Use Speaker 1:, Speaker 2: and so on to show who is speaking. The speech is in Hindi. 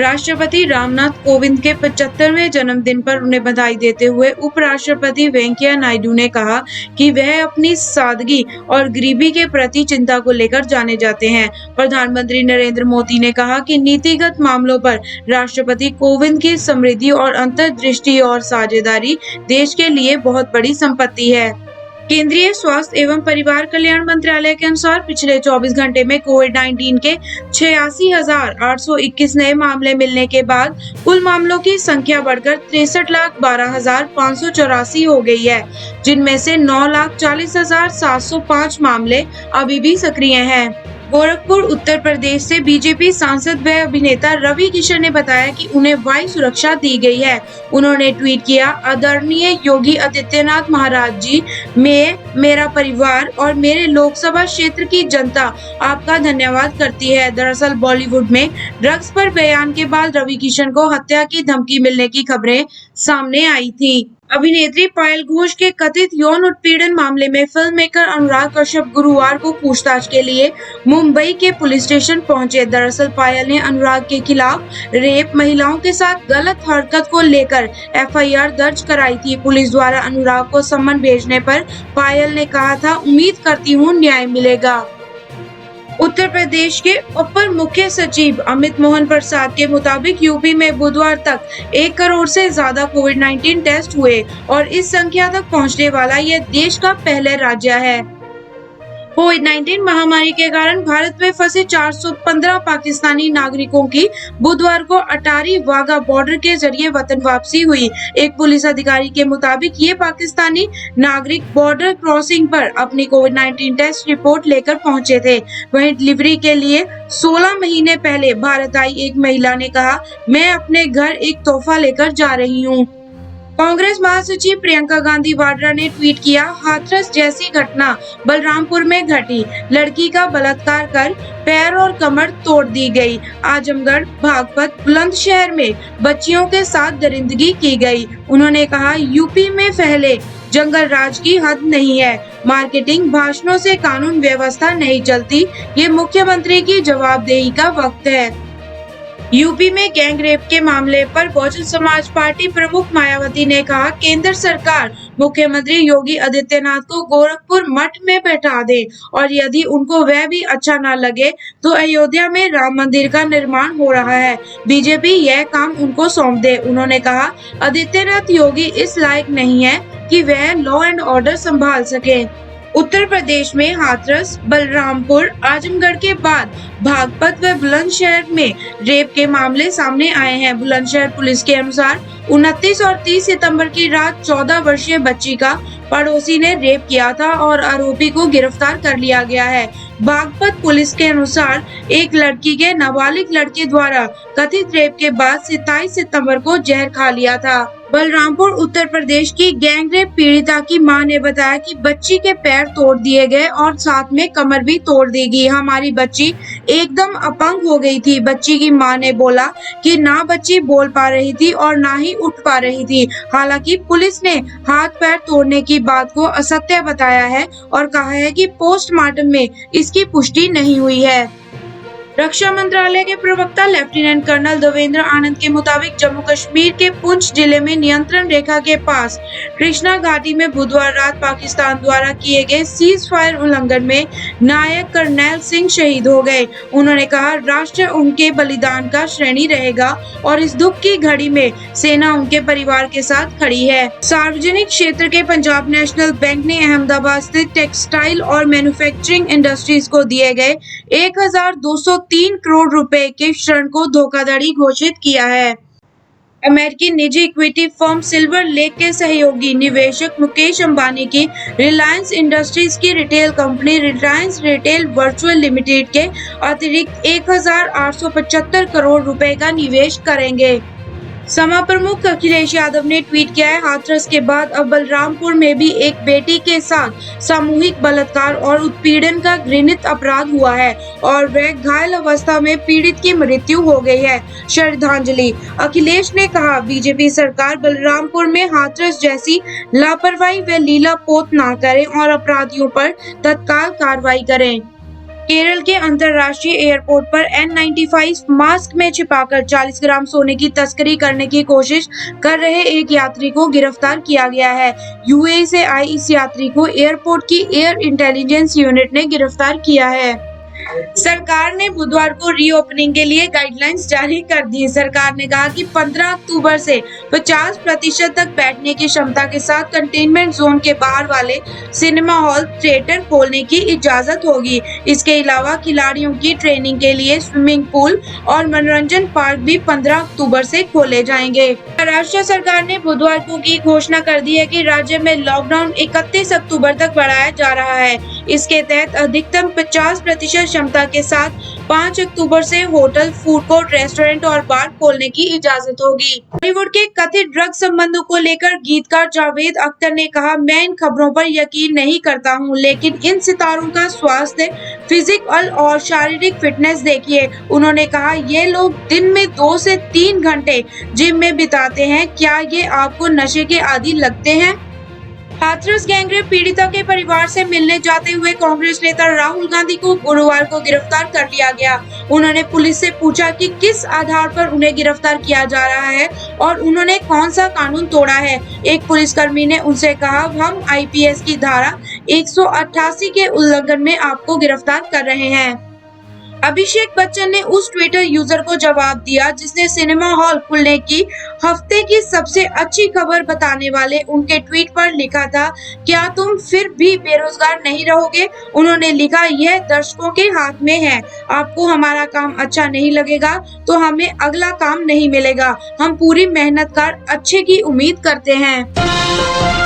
Speaker 1: राष्ट्रपति रामनाथ कोविंद के 75वें जन्मदिन पर उन्हें बधाई देते हुए उपराष्ट्रपति वेंकैया नायडू ने कहा कि वह अपनी सादगी और गरीबी के प्रति चिंता को लेकर जाने जाते हैं। प्रधानमंत्री नरेंद्र मोदी ने कहा कि नीतिगत मामलों पर राष्ट्रपति कोविंद की समृद्धि और अंतर्दृष्टि और साझेदारी देश के लिए बहुत बड़ी संपत्ति है। केंद्रीय स्वास्थ्य एवं परिवार कल्याण मंत्रालय के अनुसार पिछले 24 घंटे में कोविड-19 के 86,821 नए मामले मिलने के बाद कुल मामलों की संख्या बढ़कर 63,12,584 हो गई है, जिनमें से 9,40,705 मामले अभी भी सक्रिय हैं। गोरखपुर उत्तर प्रदेश से बीजेपी सांसद व अभिनेता रवि किशन ने बताया कि उन्हें वायु सुरक्षा दी गई है। उन्होंने ट्वीट किया, आदरणीय योगी आदित्यनाथ महाराज जी, मैं, मेरा परिवार और मेरे लोकसभा क्षेत्र की जनता आपका धन्यवाद करती है। दरअसल बॉलीवुड में ड्रग्स पर बयान के बाद रवि किशन को हत्या की धमकी मिलने की खबरें सामने आई थी। अभिनेत्री पायल घोष के कथित यौन उत्पीड़न मामले में फिल्म मेकर अनुराग कश्यप गुरुवार को पूछताछ के लिए मुंबई के पुलिस स्टेशन पहुंचे। दरअसल पायल ने अनुराग के खिलाफ रेप, महिलाओं के साथ गलत हरकत को लेकर एफआईआर दर्ज कराई थी। पुलिस द्वारा अनुराग को सम्मन भेजने पर पायल ने कहा था, उम्मीद करती हूँ न्याय मिलेगा। उत्तर प्रदेश के अपर मुख्य सचिव अमित मोहन प्रसाद के मुताबिक यूपी में बुधवार तक 1 करोड़ से ज्यादा कोविड-19 टेस्ट हुए और इस संख्या तक पहुंचने वाला यह देश का पहला राज्य है। कोविड-19 महामारी के कारण भारत में फंसे 415 पाकिस्तानी नागरिकों की बुधवार को अटारी वाघा बॉर्डर के जरिए वतन वापसी हुई। एक पुलिस अधिकारी के मुताबिक ये पाकिस्तानी नागरिक बॉर्डर क्रॉसिंग पर अपनी कोविड-19 टेस्ट रिपोर्ट लेकर पहुंचे थे। वहीं डिलीवरी के लिए 16 महीने पहले भारत आई एक महिला ने कहा, मैं अपने घर एक तोहफा लेकर जा रही हूँ। कांग्रेस महासचिव प्रियंका गांधी वाड्रा ने ट्वीट किया, हाथरस जैसी घटना बलरामपुर में घटी, लड़की का बलात्कार कर पैर और कमर तोड़ दी गई। आजमगढ़, बागपत, बुलंदशहर में बच्चियों के साथ दरिंदगी की गई। उन्होंने कहा, यूपी में फैले जंगल राज की हद नहीं है, मार्केटिंग भाषणों से कानून व्यवस्था नहीं चलती, ये मुख्यमंत्री की जवाबदेही का वक्त है। यूपी में गैंग रेप के मामले पर बहुजन समाज पार्टी प्रमुख मायावती ने कहा, केंद्र सरकार मुख्यमंत्री योगी आदित्यनाथ को गोरखपुर मठ में बैठा दे और यदि उनको वह भी अच्छा न लगे तो अयोध्या में राम मंदिर का निर्माण हो रहा है, बीजेपी यह काम उनको सौंप दे। उन्होंने कहा, आदित्यनाथ योगी इस लायक नहीं है कि वह लॉ एंड ऑर्डर संभाल सके। उत्तर प्रदेश में हाथरस, बलरामपुर, आजमगढ़ के बाद बागपत व बुलंदशहर में रेप के मामले सामने आए हैं। बुलंदशहर पुलिस के अनुसार 29 और 30 सितंबर की रात 14 वर्षीय बच्ची का पड़ोसी ने रेप किया था और आरोपी को गिरफ्तार कर लिया गया है। बागपत पुलिस के अनुसार एक लड़की के नाबालिग लड़के द्वारा कथित रेप के बाद 27 सितंबर को जहर खा लिया था। बलरामपुर उत्तर प्रदेश की गैंग रेप पीड़िता की मां ने बताया कि बच्ची के पैर तोड़ दिए गए और साथ में कमर भी तोड़ दी गई। हमारी बच्ची एकदम अपंग हो गई थी। बच्ची की मां ने बोला कि ना बच्ची बोल पा रही थी और ना ही उठ पा रही थी। हालांकि पुलिस ने हाथ पैर तोड़ने की बात को असत्य बताया है और कहा है कि पोस्टमार्टम में इसकी पुष्टि नहीं हुई है। रक्षा मंत्रालय के प्रवक्ता लेफ्टिनेंट कर्नल देवेंद्र आनंद के मुताबिक जम्मू कश्मीर के पुंछ जिले में नियंत्रण रेखा के पास कृष्णा घाटी में बुधवार रात पाकिस्तान द्वारा किए गए सीज फायर उल्लंघन में नायक करनैल सिंह शहीद हो गए। उन्होंने कहा, राष्ट्र उनके बलिदान का ऋणी रहेगा और इस दुख की घड़ी में सेना उनके परिवार के साथ खड़ी है। सार्वजनिक क्षेत्र के पंजाब नेशनल बैंक ने अहमदाबाद स्थित टेक्सटाइल और मैन्युफैक्चरिंग इंडस्ट्रीज को दिए गए 1,203 करोड़ रुपए के ऋण को धोखाधड़ी घोषित किया है। अमेरिकी निजी इक्विटी फर्म सिल्वर लेक के सहयोगी निवेशक मुकेश अंबानी की रिलायंस इंडस्ट्रीज की retail company Reliance retail virtual limited के अतिरिक्त 1,875 करोड़ रुपए का निवेश करेंगे। सपा प्रमुख अखिलेश यादव ने ट्वीट किया है, हाथरस के बाद अब बलरामपुर में भी एक बेटी के साथ सामूहिक बलात्कार और उत्पीड़न का घृणित अपराध हुआ है और वह घायल अवस्था में पीड़ित की मृत्यु हो गई है। श्रद्धांजलि। अखिलेश ने कहा, बीजेपी सरकार बलरामपुर में हाथरस जैसी लापरवाही व लीला पोत ना करे और अपराधियों पर तत्काल कार्रवाई करें। केरल के अंतर्राष्ट्रीय एयरपोर्ट पर N95 मास्क में छिपाकर 40 ग्राम सोने की तस्करी करने की कोशिश कर रहे एक यात्री को गिरफ्तार किया गया है। यूएई से आए इस यात्री को एयरपोर्ट की एयर इंटेलिजेंस यूनिट ने गिरफ्तार किया है। सरकार ने बुधवार को रीओपनिंग के लिए गाइडलाइंस जारी कर दी। सरकार ने कहा कि 15 अक्टूबर से 50% तक बैठने की क्षमता के साथ कंटेनमेंट जोन के बाहर वाले सिनेमा हॉल, थिएटर खोलने की इजाजत होगी। इसके अलावा खिलाड़ियों की ट्रेनिंग के लिए स्विमिंग पूल और मनोरंजन पार्क भी 15 अक्टूबर से खोले जाएंगे। महाराष्ट्र सरकार ने बुधवार को की घोषणा कर दी है कि राज्य में लॉकडाउन 31 अक्टूबर तक बढ़ाया जा रहा है। इसके तहत अधिकतम 50% क्षमता के साथ 5 अक्टूबर से होटल, फूड कोर्ट, रेस्टोरेंट और बार खोलने की इजाजत होगी। बॉलीवुड के कथित ड्रग संबंधों को लेकर गीतकार जावेद अख्तर ने कहा, मैं इन खबरों पर यकीन नहीं करता हूं, लेकिन इन सितारों का स्वास्थ्य, फिजिकल और शारीरिक फिटनेस देखिए। उन्होंने कहा, ये लोग दिन में 2 से 3 घंटे जिम में बिताते हैं। क्या ये आपको नशे के आदी लगते हैं? हाथरस गैंगरेप पीड़िता के परिवार से मिलने जाते हुए कांग्रेस नेता राहुल गांधी को गुरुवार को गिरफ्तार कर लिया गया। उन्होंने पुलिस से पूछा कि किस आधार पर उन्हें गिरफ्तार किया जा रहा है और उन्होंने कौन सा कानून तोड़ा है। एक पुलिसकर्मी ने उनसे कहा, हम आईपीसी की धारा 188 के उल्लंघन में आपको गिरफ्तार कर रहे हैं। अभिषेक बच्चन ने उस ट्विटर यूजर को जवाब दिया जिसने सिनेमा हॉल खुलने की हफ्ते की सबसे अच्छी खबर बताने वाले उनके ट्वीट पर लिखा था, क्या तुम फिर भी बेरोजगार नहीं रहोगे? उन्होंने लिखा, यह दर्शकों के हाथ में है। आपको हमारा काम अच्छा नहीं लगेगा तो हमें अगला काम नहीं मिलेगा। हम पूरी मेहनत कर अच्छे की उम्मीद करते हैं।